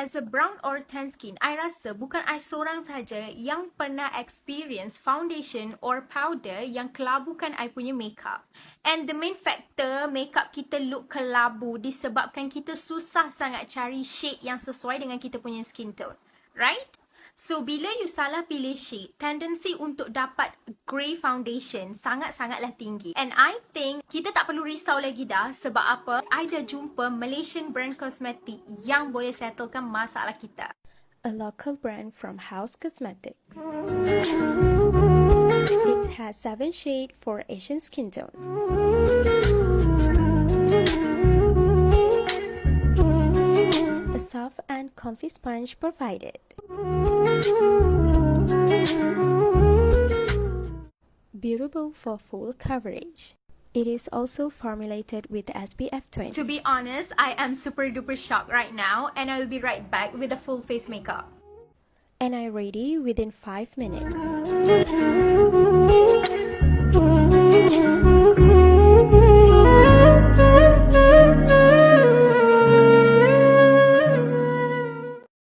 As a brown or tan skin, I rasa bukan I seorang saja yang pernah experience foundation or powder yang kelabukan I punya makeup. And the main factor makeup kita look kelabu disebabkan kita susah sangat cari shade yang sesuai dengan kita punya skin tone. Right? So, bila you salah pilih shade, tendency untuk dapat grey foundation sangat-sangatlah tinggi. And I think kita tak perlu risau lagi dah sebab apa? I dah jumpa Malaysian brand kosmetik yang boleh settlekan masalah kita. A local brand from Haus Cosmetics. It has 7 shades for Asian skin tones. A soft and comfy sponge provided. Beautiful for full coverage. It is also formulated with SPF 20. To be honest, I am super duper shocked right now and I will be right back with a full face makeup. And I'm ready within 5 minutes.